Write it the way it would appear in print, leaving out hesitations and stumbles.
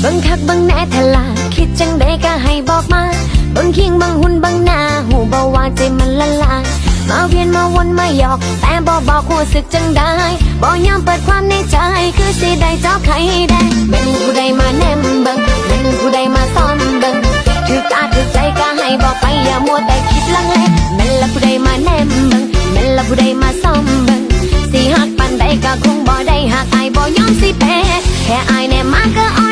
บังคักบังแน่ทลาคิดจังใดก็ให้บอกมาบังเคียงบังหุ่นบังหน้าหูเบาว่าใจมันละลายมาเวียนมาวนมาหยอกแต่บอกหัวสึกจังได้บอกยอมเปิดความในใจคือสิได้เจ้าใครได้เป็นผู้ใดมา